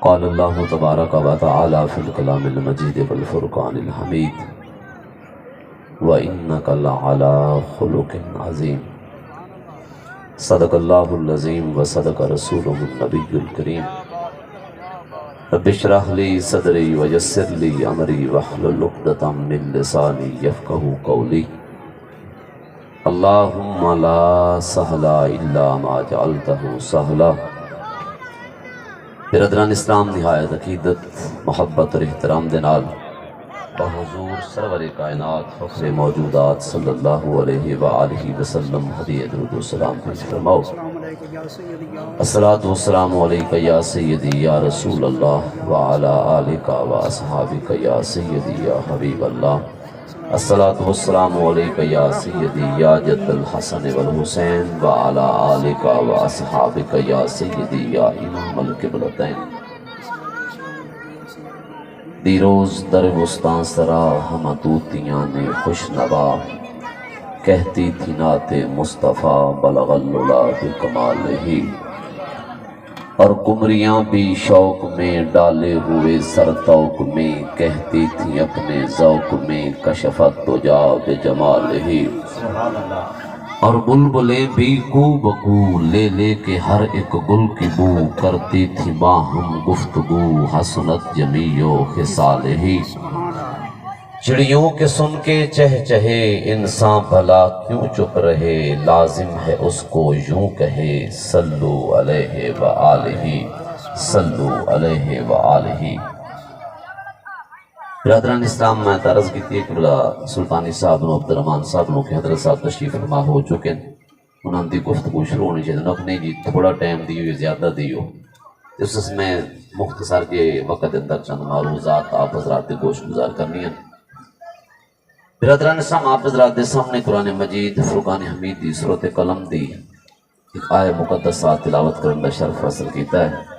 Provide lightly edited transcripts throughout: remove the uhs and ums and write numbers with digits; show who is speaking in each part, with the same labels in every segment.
Speaker 1: قال اللہ تبارک و تعالی فی الکلام المجید والفرقان الحمید وَإِنَّكَ لَعَلَىٰ خُلُقٍ عَظِيمٍ صدق اللہ العظیم وصدق رسولہ النبی الکریم رب اشرح لی صدری ویسر لی امری واحلل عقدۃ من لسانی یفقہوا قولی اللہم لا سہل الا ما جعلتہ سہلا۔ برادران اسلام، نہایت عقیدت، محبت اور احترام دے نال بحضور سرور کائنات فخر موجودات صلی اللہ علیہ وآلہ وسلم ہدیہ درود و سلام پیش فرماؤ۔ الصلاۃ والسلام علیکہ یا سیدی یا رسول اللہ وعلی آلکہ واصحابکہ یا سیدی یا حبیب اللہ۔ الصلاۃ والسلام علیکہ یا سیدی یا جد الحسن والحسین وعلی آلکہ واصحابکہ یا سیدی یا امام القبلتین۔ دیروز در بستان سرا ہم طوطیاں نے خوش نوا، کہتی تھی نعت مصطفیٰ بلغ العلا بکمال ہی، اور قمریاں بھی شوق میں ڈالے ہوئے سرتوق میں، کہتی تھی اپنے ذوق میں کشفت تجا بجمال ہی، اور بلبلیں بھی کو بکو لے لے کے ہر ایک گل کی بو، کرتی تھی باہم گفتگو حسنت جمیع و خصال ہی۔ چڑیوں کے سن کے چہ چہے انسان بھلا کیوں چپ رہے، لازم ہے اس کو یوں کہے صلو علیہ وآلہ صلو علیہ وآلہ۔ برادران اسلام، میں عرض کی تھی کہ سلطانی صاحب نو عبدالرحمن صاحب نو کہ حضرت صاحب تشریف فرما ہو چکے، انہوں نے گفتگو شروع ہونی چاہیے، نہیں جی تھوڑا ٹائم دیو یا زیادہ دیو، اس میں مختصر کے وقت اندر چند معروضات آپ حضرات کے گوش گزار کرنی ہیں۔ برادران اسلام، آپ حضرات دے سامنے قرآن مجید فرقان حمید دی سورۃ قلم دی ایک آیت مقدسہ تلاوت کرنے کا شرف حاصل کیتا ہے۔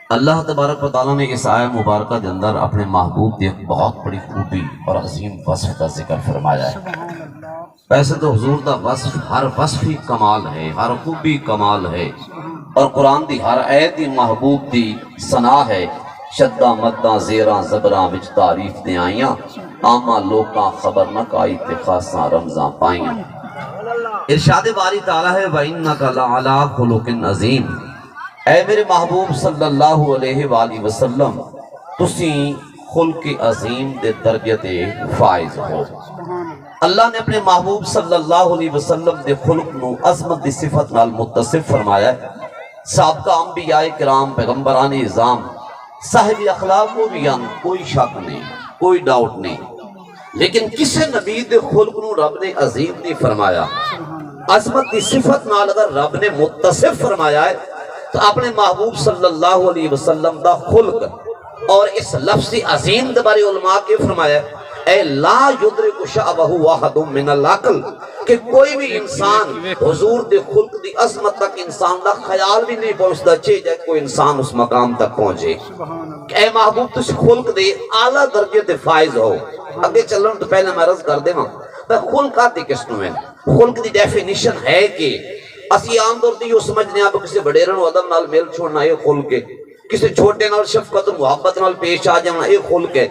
Speaker 1: اللہ تبارک و تعالیٰ نے اس آیت مبارکہ کے اندر اپنے محبوب کی ایک بہت بڑی خوبی اور عظیم وصف کا ذکر فرمایا ہے۔ ویسے تو حضور کا وصف ہر وصف ہی کمال ہے، ہر خوبی کمال ہے، اور قرآن دی ہر آیت ہی محبوب دی ثنا ہے۔ شدہ مدہ زیراں زبراں وچ تعریف دے آئیاں، عامہ لوکاں خبر نہ کائی تے خاصاں رمضاں پائیاں۔ ارشاد باری تعالیٰ ہے وَإِنَّكَ لَعَلَىٰ خُلُقٍ عَظِيمٍ، اے میرے محبوب صلی اللہ علیہ وآلہ وسلم، تسی خلق عظیم دے درجے تے فائز ہو۔ اللہ نے اپنے محبوب صلی اللہ علیہ وسلم دے خلق نو عظمت دی صفت نال متصف فرمایا ہے۔ سابقہ انبیاء کرام پیغمبران اعظام صاحب اخلاق کو بھی کوئی شک نہیں، کوئی ڈاؤٹ نہیں، لیکن کسی نبی دے خلق نو رب نے عظیم نہیں فرمایا۔ عظمت دی صفت نال اگر رب نے متصف فرمایا ہے تو اپنے محبوب صلی اللہ علیہ وسلم دا خلق اور اس لفظ عظیم دے بارے علماء کے فرمایا ہے اے لا یدرک شعبہ واحد من العقل، کہ کوئی بھی انسان حضور دے خلق دی عظمت تک انسان دا خیال بھی نہیں پہنچتا چاہے جائے کوئی انسان اس مقام تک پہنچے کہ اے محبوب تس خلق دے اعلیٰ درجے تے فائز ہو۔ اگے چلن تو پہلے میں عرض کر دے ماں خلق آتی کس نو ہے؟ خلق دی ڈیفینیشن ہے کہ اسی عام طور تے یہ سمجھنے آپ کسی بڑیرن و عدم نال میل چھوڑنا یہ خلق ہے، کسی چھوٹے نال شفقت و محبت نال پیش آ جانا یہ خلق ہے۔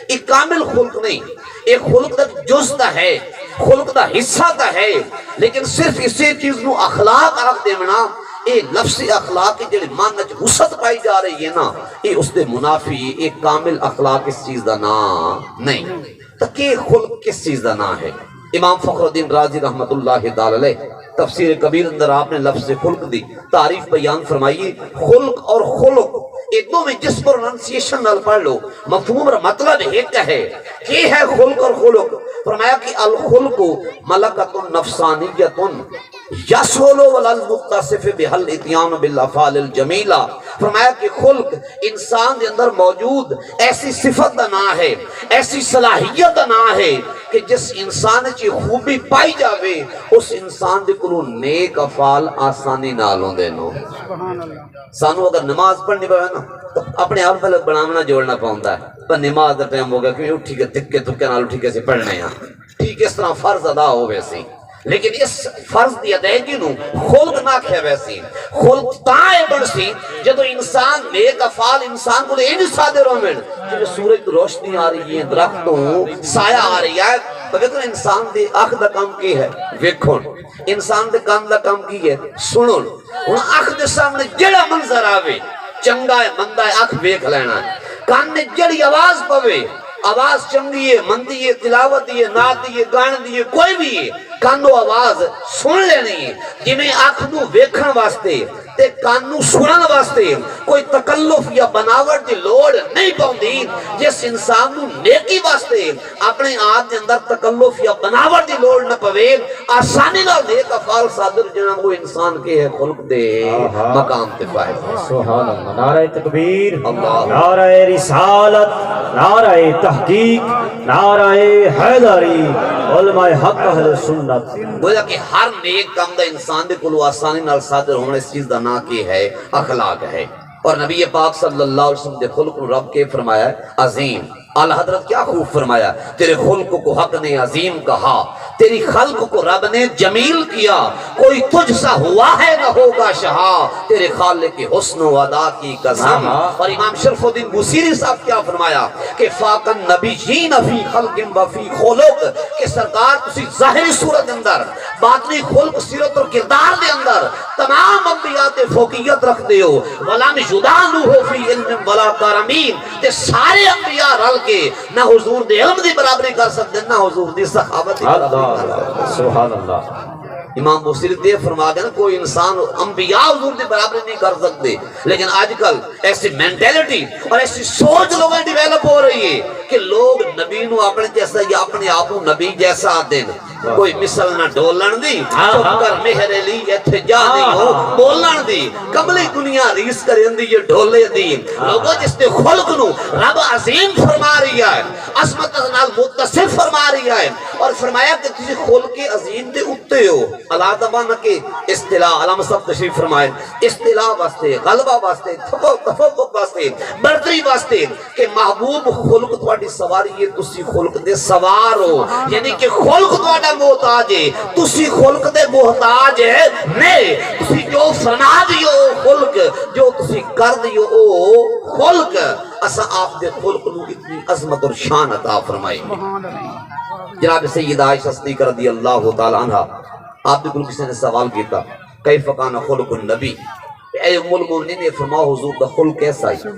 Speaker 1: ایک کامل خلق نہیں، ایک خلق دا جز دا ہے، خلق دا حصہ دا ہے، لیکن صرف اسی چیز نو اخلاق آخ دینا، یہ لفظ اخلاق کی جڑی معنی وسعت پائی جا رہی ہے نا، یہ اس دے منافی ایک کامل اخلاق اس چیز دا نام نہیں۔ تو کہ خلق کس چیز دا نام ہے؟ امام فخر الدین رازی رحمت اللہ تعالی علیہ تفسیر کبیر اندر آپ نے لفظ خلق دی تعریف بیان فرمائیے۔ خلق اور خلق ایک دو میں جس پروننسیشن نال پڑھ لو مفہوم اور مطلب ایک ہے کہ ہے خلق اور خلق۔ فرمایا کہ الخلق ملکۃ نفسانیۃ یسول وللمتصف بحل اتیان بالافعال الجمیلہ۔ فرمایا کہ خلق انسان دے اندر موجود ایسی صفت دا نام ہے، ایسی صلاحیت دا نام ہے کہ جس انسان چی خوبی پائی جاوے اس انسان دے کلو نیک افعال آسانی نالوں دے نو۔ سانو اگر نماز پڑھنی پڑے نا تو اپنے آپ پہلے بنامنا جوڑنا پاؤندا ہے، پر نماز دا ٹائم ہو گیا کہ اٹھی کے تکے تکے نال اٹھی کے سے پڑھنے ہیں، ٹھیک اس طرح فرض ادا ہو ویسی لیکن اس فرض دی ادائیگی نو خلق نہ کھے ویسی خلق تائیں بن سی جدو انسان نیک افعال انسان کو انج سادے رومن جب سورج روشنی آ رہی ہے درختوں سایہ آ رہی ہے تو انسان دی اکھ دا کام کی ہے ویکھن انسان دے کان دا کام کی ہے سنن ہن اکھ دے سامنے جڑا منظر آوے چنگا ہے مندا ہے اکھ ویکھ لینا کان نے جڑی آواز پوے آواز چنگی ہے مندی ہے تلاوت ہے نعت ہے گان ہے کوئی بھی ہے کانو آواز سن لینی ہے جنہیں آنکھ نو ویکھن واسطے تے کانو سنن واسطے کوئی تکلف یا بناوٹ دی لوڑ نہیں پاؤندی جس انسان نو نیکی واسطے اپنے آپ دے اندر تکلف یا بناوٹ دی لوڑ نہ پوے آسانی نال نیک افعال صادر جنا وہ انسان کے ہے خلق دے مقام تے پائے
Speaker 2: سبحان اللہ نعرہ تکبیر
Speaker 1: اللہ
Speaker 2: نعرہ رسالت نعرہ تحقیق نعرہ حیدری علماء حق اہل سنت
Speaker 1: گویا کہ ہر نیک کام دا انسان دے کلو آسانی نال صادر ہونے اس چیز دا نا کی ہے اخلاق ہے اور نبی پاک صلی اللہ علیہ وسلم دے خلق رب کے فرمایا عظیم اعلی حضرت کیا خوب فرمایا تیرے خلق کو حق نے عظیم کہا تیری خلق کو رب نے جمیل کیا کوئی تجھ سا ہوا ہے نہ ہوگا شہا تیرے خالق کے حسن و ادا کی قسم اور امام شرف الدین بوسیری صاحب کیا فرمایا کہ فاقن نبی جین فی خلق و فی خلق کہ سرکار تسی ظاہری صورت اندر باطنی خلق سیرت اور کردار دے اندر تمام انبیاء تے فوقیت رکھ دیو ولام جدانو ہو فی علم ولا کرمین تے سارے انبیاء رل کے نہ حضور دے علم دی برابری کر سکتے نہ حضور دی صحابت دی برابری کر سکتے
Speaker 2: سبحان اللہ
Speaker 1: امام بوسیری دے فرما دے نا کوئی انسان انبیاء حضور دی برابری نہیں کر سکتے لیکن آج کل ایسی مینٹیلٹی اور ایسی سوچ لوگوں ڈیویلپ ہو رہی ہے کہ لوگ نبی نو اپنے جیسا یا اپنے آپ کو نبی جیسا آتے ہیں کوئی مثل نہ ڈولن دی چپ کر مہر لی ایتھے جا نہیں ہو بولن دی کملی دنیا ریس کریں دی یہ ڈھولے دی لوگوں جس نے خلق نو رب عظیم فرما رہی ہے عظمت نال متصف فرما رہی ہے اور فرمایا کہ تجھے خلق عظیم دے اتے ہو اللہ تبارک کے اصطلاح علامہ صاحب تشریف فرمائے اصطلاح واسطے غلبہ واسطے تفوق واسطے برتری واسطے کہ محبوب خلق تواڈی سواری ہے تسی خلق دے سوار ہو یعنی کہ خلق تواڈا محتاج ہے تسی خلق دے محتاج ہے نہیں تسی جو فرما دیو خلق جو تسی کر دیو او خلق اسا آپ دے خلق نو اتنی عظمت اور شان عطا فرمائی جناب سیدہ عائشہ صدیقہ رضی اللہ تعالی عنہ آپ نے کسی نے سوال کیتا کیف کان خلق النبی اے ام المؤمنین نے فرمایا حضور کا خلق کیسا ہے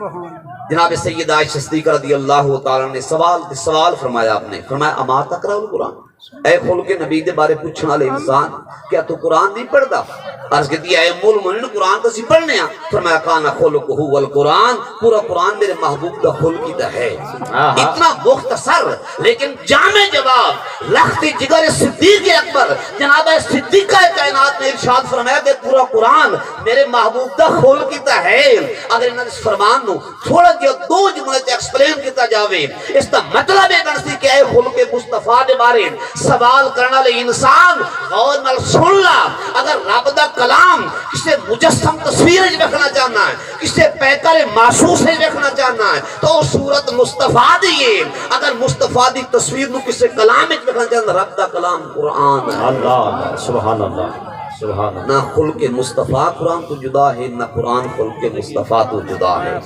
Speaker 1: جناب سیدہ عائشہ صدیقہ رضی اللہ تعالی نے سوال فرمایا آپ نے فرمایا اما تقرأ القرآن اے خلق نبی دے بارے پوچھنے والے انسان کیا تو قرآن نہیں پڑھتا عرض کہتی ہے اے ام المؤمنین قرآن تو سی پڑھنے ہیں فرمایا کان خلق هو القرآن پورا قرآن میرے محبوب کا خلق ہی ہے اتنا مختصر لیکن جامع جواب لخت جگر صدیق اکبر جناب صدیقہ کائنات نے ارشاد فرمایا کہ پورا قرآن میرے محبوب کا خلق ہی ہے اگر انہوں نے اس فرمان نو تھوڑا جہا دو جملے ایکسپلین کیتا جاوے اس کا مطلب یہ بنسی کہ اے خلق مصطفیٰ دے بارے سوال کرنا لے انسان غور نال سن لا اگر رب دا کلام کسے مجسم تصویر دیکھنا چاہنا ہے کسے پیکر محسوس دیکھنا چاہنا ہے تو صورت مصطفیٰ دیئے اگر مصطفیٰ دی تصویر نو کسے کلام دیکھنا چاہنا رب دا کلام قرآن ہے
Speaker 2: اللہ سبحان اللہ سبحان اللہ
Speaker 1: نہ خلق مصطفیٰ قرآن تو جدا ہے نہ قرآن خلق مصطفیٰ تو جدا ہے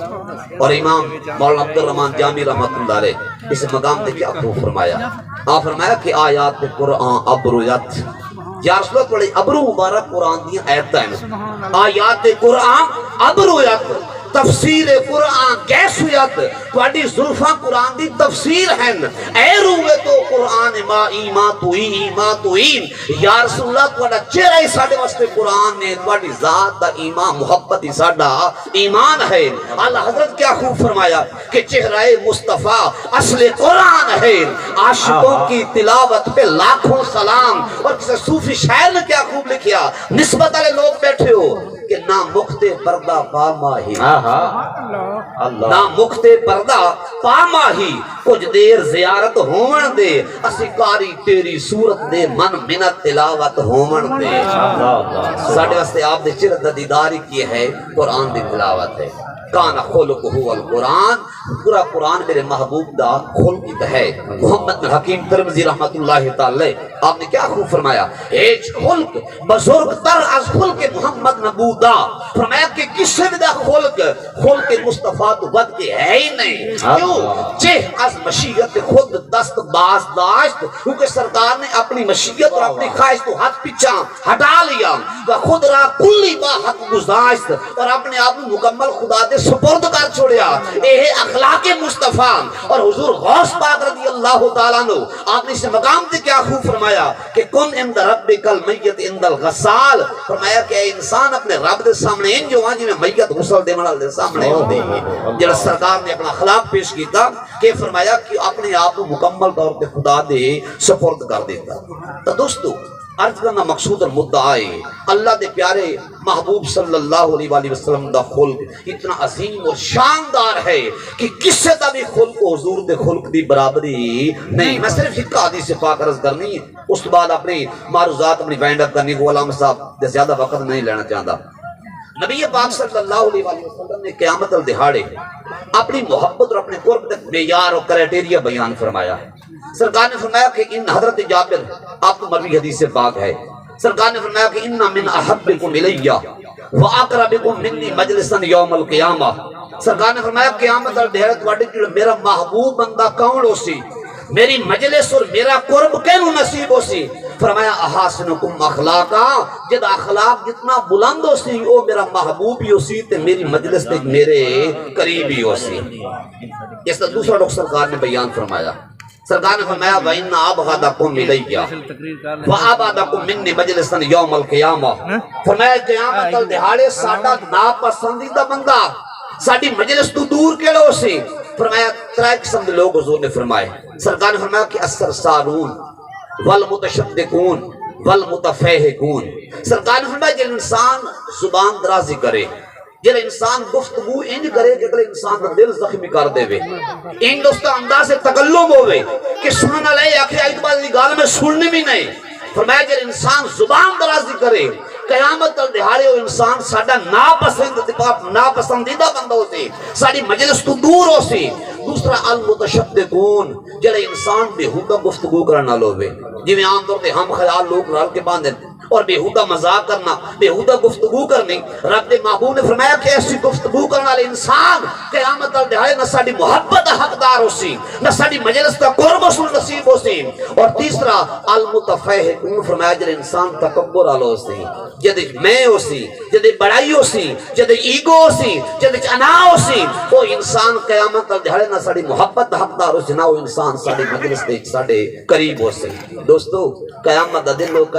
Speaker 1: اور امام مولانا عبد الرحمن جامی رحمت اللہ علیہ اس مقام نے کیا خوب فرمایا آپ فرمایا کہ آیات قرآن ابرویت یا رسول اللہ پڑھے ابرو مبارک قرآن دی آیتیں آیات قرآن ابرویت تفسیر قرآن کیسویت تواڈی زلفاں قرآن دی تفسیر ہیں اے روے تو قرآن ما ایمان تو ایمان تو یا رسول اللہ تواڈا چہرہ ہی ساڈے واسطے قرآن نے تواڈی ذات دا ایمان محبت ہی ساڈا ایمان ہے اللہ حضرت کیا خوب فرمایا کہ چہرہ مصطفیٰ اصل قرآن ہے عاشقوں کی تلاوت پہ لاکھوں سلام اور کسی صوفی شاعر نے کیا خوب لکھیا نسبت والے لوگ بیٹھے ہو کہ نہ مختے پردہ پا ماہی
Speaker 2: اللہ
Speaker 1: نہ مختے پردہ پا ماہی کچھ دیر زیارت ہون دے اسی کاری تیری صورت دے من منت تلاوت ہون دے ساڑھے واسطے آپ نے چرد دیداری کی ہے قرآن دی تلاوت ہے کان خلق ہوا القرآن پورا قرآن میرے محبوب دا خلق ہے محمد بن حکیم ترمذی رحمت اللہ تعالی آپ نے کیا خوب فرمایا ایج خلق بزرگ تر از خلق محمد نبودا فرمایا کہ کسی بھی دا خلق مصطفیٰ تو بد کے ہے ہی نہیں کیوں چہ از مشیت خود دست باز داشت کیونکہ سرکار نے اپنی مشیت اور اپنی خواہش تو ہاتھ پیچھا ہٹا لیا و خود را کلی با حق گزاشت اور اپنے آپ مکمل خدا دے سپرد کر چھوڑیا اے اخلاق مصطفیٰ اور حضور غوث پاک رضی اللہ تعالیٰ عنہ آپ نے اس مقام سے کیا خوب فرمایا کہ کن عند ربک المیت عند الغسال فرمایا کہ اے انسان اپنے رب دے سامنے ان جو آنجی میں میت غسل دے منال دے سامنے ہوتے ہیں جب سرکار نے اپنا اخلاق پیش کیتا کہ فرمایا کہ اپنے آپ کو مکمل طور پہ خدا دے سپرد کر دیتا تو دوستو عرض کرنا مقصود اور مدعا ہے اللہ دے پیارے محبوب صلی اللہ علیہ وآلہ وسلم دا خلق اتنا عظیم اور شاندار ہے کہ کسے دا بھی خلق حضور دے خلق دی برابری نہیں میں صرف ایک حدیث سے پاک عرض کرنی ہے اس کے بعد اپنی معروضات اپنی وائنڈ اپ کرنی کو علامہ صاحب دے زیادہ وقت نہیں لینا چاہتا نبی پاک صلی اللہ علیہ وآلہ وسلم نے قیامت الدہاڑے اپنی محبت اور اپنے قرب تک معیار اور کرائٹیریا بیان فرمایا سرکار نے فرمایا کہ ان حضرت جابر آپ کو مروی حدیث سے پاک ہے سرکار نے فرمایا کہ ان من احبکم الیہ واقربکم منی مجلسا یوم القیامہ سرکار نے فرمایا قیامت الدہاڑے تواڈے جو میرا محبوب بندہ کون ہو سی میری مجلس اور میرا قرب کینو نصیب ہو سی فرمایا احاسنکم اخلاقا جد اخلاق جتنا بلند ہو سی وہ میرا محبوب ہی ہو سی تے میری مجلس تے میرے قریب ہی ہو سی اس طرح دوسرا ڈاکٹر سرکار نے بیان فرمایا سرکار نے فرمایا وَإِنَّ أَبْغَضَكُمْ إِلَيَّ وَأَبْعَدَكُمْ مِنِّي مَجْلِسًا يَوْمَ الْقِيَامَةِ فرمایا قیامت الدہاڑے ساڈا ناپسندیدہ بندہ ساڈی مجلس تو دور کیڑا ہو سی فرمایا ترے قسم دے لوگ حضور نے فرمائے سرکار نے فرمایا کہ السرسارون والمتشدقون والمتفیہقون سرکار نے فرمایا جن انسان زبان درازی کرے جب انسان گفتگو انج کرے کہ اگلے انسان کا دل زخمی کر دے وے ان دوستا انداز تکلم ہوئے کہ سنن علیہ آخری آیت بعد گال میں سننے بھی نہیں فرمایا جب انسان زبان درازی کرے قیامت الدہاڑے وہ انسان ساڈا ناپسندیدہ بندہ ہو سی ساڈی مجلس تو دور ہو سی دوسرا المتشدقون جڑے انسان بےہودہ گفتگو کرنا لوے جویں عام طور پہ ہم خیال لوگ رل کے باندھے اور بےہودہ مذاق کرنا بےہودہ گفتگو کرنی رب محبوب نے فرمایا کہ ایسی گفتگو کرنے والے انسان قیامت الدہاڑے نہ ساڈی محبت حقدار ہو سی نہ ساڈی مجلس کا قرب وصول نصیب ہو سی اور تیسرا المتفیہقون فرمایا جڑے انسان تکبر والے ہو سی جدے میں ہو سی جدے بڑائی ہو سی جدے ایگو ہو سی جدے انا ہو سی وہ انسان قیامت الدہاڑے نہ ساڈی محبت حقدار ہو سی نہ وہ انسان ساڈی مجلس دے ساڈے قریب ہو سی دوستو قیامت دا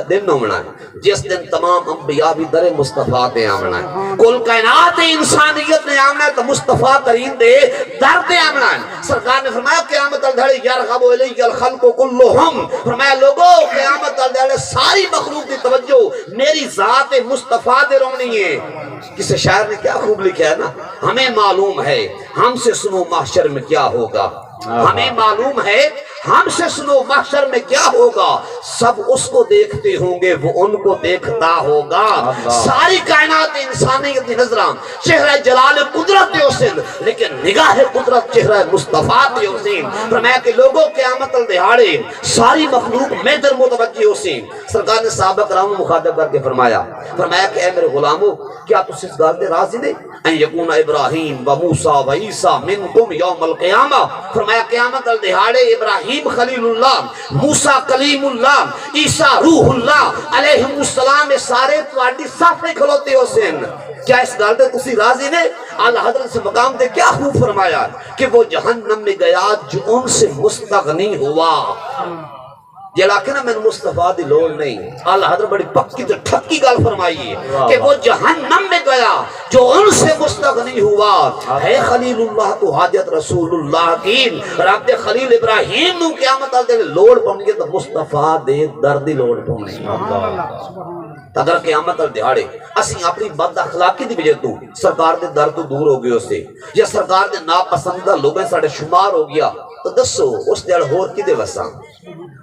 Speaker 1: دن ہونا ہے جس دن تمام انبیاء بھی در مصطفیٰ دے آمنا ہے کل کائنات انسانیت نے آمنا ہے تو مصطفیٰ کریم دے در دے آمنا ہے سرکار نے فرمایا قیامت الدہاڑے یرغب الیک الخلق کلہم فرمایا لوگوں قیامت الدہاڑے ساری مخلوق کی توجہ میری ذات مصطفیٰ دے رونی ہے کسی شاعر نے کیا خوب لکھا ہے نا ہمیں معلوم ہے ہم سے سنو محشر میں کیا ہوگا ہمیں معلوم ہے ہم سے سنو محشر میں کیا ہوگا سب اس کو دیکھتے ہوں گے وہ ان کو دیکھتا ہوگا ساری کائنات انسانیت کی نظران چہرہ جلال قدرت حسین لیکن نگاہ قدرت چہرہ مصطفیٰ حسین فرمایا کہ لوگوں قیامت الدہاڑے ساری مخلوق میں در متوجہ حسین سرکار نے صحابہ کرام مخاطب کر کے فرمایا کہ اے میرے غلاموں کیا تس اس گال دے راضی نہیں ان یکون ابراہیم و موسیٰ و عیسیٰ منکم یوم القیامہ فرمایا قیامت الدہاڑے ابراہیم خلیل اللہ موسیٰ کلیم اللہ عیسیٰ روح اللہ علیہ السلام سارے تواڈی صافے کھلوتے ہو سن کیا اس گال دے تسی راضی نے اللہ حضرت سے مقام دے کیا خوب فرمایا کہ وہ جہنم میں گیا جو ان سے مستغنی ہوا جیڑا کہ نا میں مصطفیٰ دی لوڑ نہیں اللہ حضرت بڑی پکی تو ٹھکی گال فرمائی ہے کہ وہ جہنم میں گیا جو ان سے مستغنی ہوا ہے خلیل اللہ تو حاجت رسول اللہ کی رب خلیل ابراہیم نو قیامت آل دے لوڑ پڑھنگے تو مصطفیٰ دے دردی لوڑ پڑھنگے اگر قیامت دیہاڑے اسی اپنی بد اخلاقی دی وجہ تو سرکار دے در تو دور ہو گئے اس سے یا سرکار دے ناپسندیدہ لوگوں ساڈے شمار ہو گیا تو دسو اس دیڑ ہور کدے وساں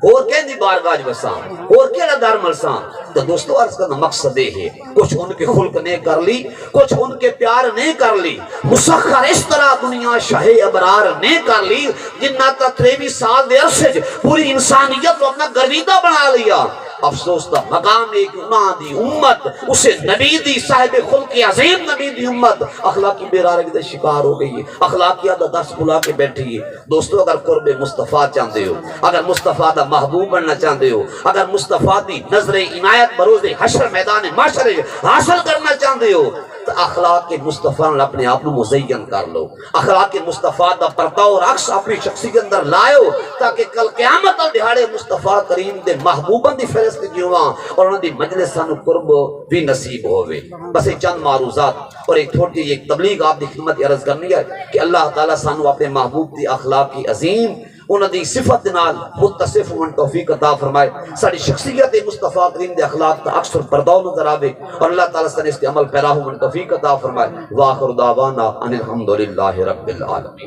Speaker 1: اور کہندی بارگاہ وساں اور کیڑا در ملساں؟ تو دوستو عرض کرنا مقصد یہ ہے کچھ ان کے خلق نے کر لی کچھ ان کے پیار نے کر لی مسخر اس طرح دنیا شاہ ابرار نے کر لی جنہ تا 23 سال دے عرصے پوری انسانیت کو اپنا گرویدہ بنا لیا افسوس دا مقام ایک انہاں دی امت اسے نبی دی صاحب خلق عظیم نبی دی امت اخلاقی بیرارگی دے شکار ہو گئی ہے اخلاقیات دا درس بلا کے بیٹھی ہے دوستو اگر قرب مصطفیٰ چاہتے ہو اگر مصطفیٰ دا محبوب بننا چاہتے ہو اگر مصطفیٰ دی نظر عنایت بروز حشر میدان معاشر حاصل کرنا چاہتے ہو تو اخلاق کے مصطفیٰ نے اپنے آپ مزین کر لو اخلاق کے مصطفیٰ دا پرتاؤ رقص اپنی شخصی کے اندر لائیو تاکہ کل قیامت دہاڑے مصطفیٰ کریم دے محبوبان دی فہرست جیواں اور انہوں دی مجلس سانو قرب بھی نصیب ہوئے بس ایک چند معروضات اور ایک تھوڑی ایک تبلیغ آپ دی خدمت عرض کرنی ہے کہ اللہ تعالیٰ سانو اپنے محبوب دی اخلاق کی عظیم انہوں دی صفت نال متصف من توفیق عطا فرمائے ساری شخصیت مصطفیٰ کریم دے اخلاق تا اکثر پرداؤ نظر آوے اور اللہ تعالیٰ سے اس کے عمل پیراہو من توفیق عطا فرمائے وآخر دعوانا ان الحمدللہ رب العالمین